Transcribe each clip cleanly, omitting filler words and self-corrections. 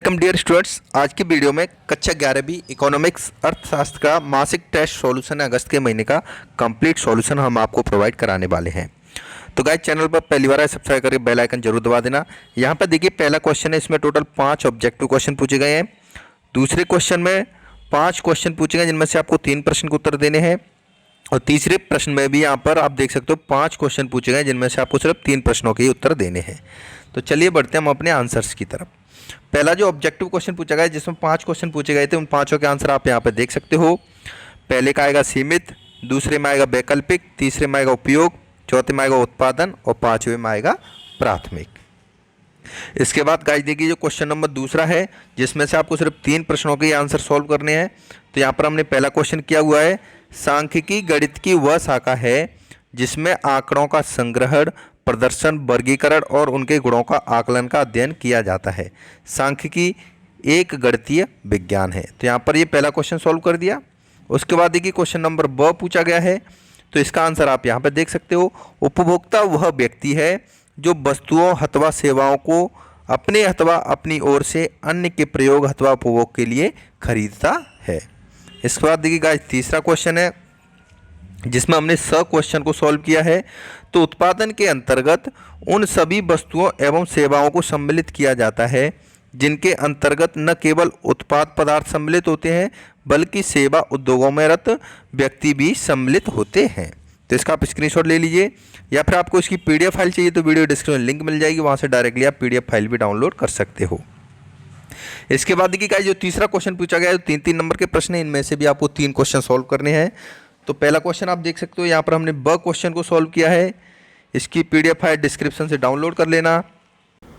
Welcome dear students. आज की video में कक्षा 11वीं इकोनॉमिक्स अर्थशास्त्र का मासिक टेस्ट सॉल्यूशन अगस्त के महीने का कंप्लीट सॉल्यूशन हम आपको प्रोवाइड कराने वाले हैं। तो गाइस, चैनल पर पहली बार है सब्सक्राइब करके बेल आइकन जरूर दबा देना। यहाँ पर देखिए, पहला क्वेश्चन है, इसमें टोटल 5 ऑब्जेक्टिव क्वेश्चन पूछे गए हैं। दूसरे क्वेश्चन में 5 क्वेश्चन पूछे गए जिनमें से आपको 3 प्रश्न के उत्तर देने हैं। और तीसरे प्रश्न में भी यहाँ पर आप देख सकते हो 5 क्वेश्चन पूछे गए जिनमें से आपको सिर्फ 3 प्रश्नों के ही उत्तर देने हैं। तो चलिए बढ़ते हैं हम अपने आंसर्स की तरफ। पहला जो ऑब्जेक्टिव क्वेश्चन पूछा गया जिसमें 5 क्वेश्चन पूछे गए थे, उन पांचों के आंसर आप यहाँ पे देख सकते हो। पहले का आएगा सीमित, दूसरे में आएगा वैकल्पिक, तीसरे में आएगा उपयोग, चौथे में आएगा उत्पादन और पांचवें में आएगा प्राथमिक। इसके बाद गाइस देखिए, जो क्वेश्चन नंबर दूसरा है जिसमें से आपको सिर्फ 3 प्रश्नों के आंसर सॉल्व करने हैं। तो यहाँ पर हमने पहला क्वेश्चन किया हुआ है, सांख्यिकी गणित की वह शाखा है जिसमें आंकड़ों का संग्रहण, प्रदर्शन, वर्गीकरण और उनके गुणों का आकलन का अध्ययन किया जाता है। सांख्यिकी एक गणितीय विज्ञान है। तो यहाँ पर ये पहला क्वेश्चन सॉल्व कर दिया। उसके बाद देखिए, क्वेश्चन नंबर ब पूछा गया है। तो इसका आंसर आप यहाँ पर देख सकते हो। उपभोक्ता वह व्यक्ति है जो वस्तुओं अथवा सेवाओं को अपने अथवा अपनी ओर से अन्य के प्रयोग अथवा उपभोग के लिए खरीदता है। इसके बाद देखिए गाइस, तीसरा क्वेश्चन है जिसमें हमने स क्वेश्चन को सॉल्व किया है। तो उत्पादन के अंतर्गत उन सभी वस्तुओं एवं सेवाओं को सम्मिलित किया जाता है जिनके अंतर्गत न केवल उत्पाद पदार्थ सम्मिलित होते हैं बल्कि सेवा उद्योगों में रत व्यक्ति भी सम्मिलित होते हैं। तो इसका आप स्क्रीनशॉट ले लीजिए, या फिर आपको इसकी पीडीएफ फाइल चाहिए तो वीडियो डिस्क्रिप्शन लिंक मिल जाएगी, वहाँ से डायरेक्टली आप पीडीएफ फाइल भी डाउनलोड कर सकते हो। इसके बाद देखिए जो तीसरा क्वेश्चन पूछा गया है, 3-3 नंबर के प्रश्न हैं, इनमें से भी आपको 3 क्वेश्चन सॉल्व करने हैं। तो पहला क्वेश्चन आप देख सकते हो, यहाँ पर हमने ब क्वेश्चन को सॉल्व किया है। इसकी पीडीएफ फाइल डिस्क्रिप्शन से डाउनलोड कर लेना।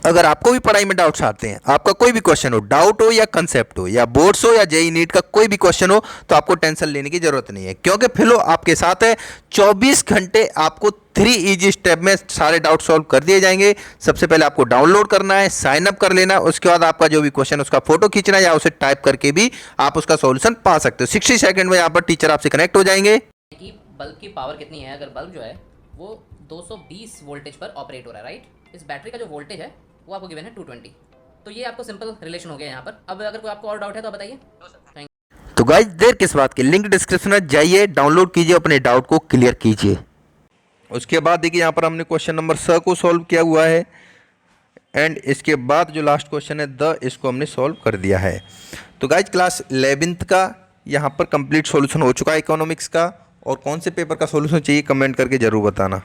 अगर आपको भी पढ़ाई में डाउट्स आते हैं, आपका कोई भी क्वेश्चन हो, डाउट हो या कंसेप्ट हो या बोर्ड्स हो या जेईई नीट का कोई भी क्वेश्चन हो, तो आपको टेंशन लेने की जरूरत नहीं है, क्योंकि फिलो आपके साथ है। 24 घंटे आपको 3 इजी स्टेप में सारे डाउट सॉल्व कर दिए जाएंगे। सबसे पहले आपको डाउनलोड करना है, साइन अप कर लेना। उसके बाद आपका जो भी क्वेश्चन उसका फोटो खींचना है या उसे टाइप करके भी आप उसका सॉल्यूशन पा सकते हो। 60 सेकंड में यहाँ पर टीचर आपसे कनेक्ट हो जाएंगे। कि बल्ब की पावर कितनी है। अगर बल्ब जो है वो 220 वोल्टेज पर ऑपरेट हो रहा है, राइट। इस बैटरी का जो वोल्टेज है वो आपको गिवन है 220। तो ये आपको सिंपल रिलेशन हो गया यहाँ पर। अब अगर कोई आपको और डाउट है तो बताइए। तो गाइस, देर किस बात की, लिंक डिस्क्रिप्शन में जाइए, डाउनलोड कीजिए, अपने डाउट को क्लियर कीजिए। उसके बाद देखिए, यहाँ पर हमने क्वेश्चन नंबर स को सॉल्व किया हुआ है, एंड इसके बाद जो लास्ट क्वेश्चन है द, इसको हमने सॉल्व कर दिया है। तो गाइज, क्लास 11th का यहाँ पर कंप्लीट सॉल्यूशन हो चुका है इकोनॉमिक्स का। और कौन से पेपर का सॉल्यूशन चाहिए कमेंट करके जरूर बताना।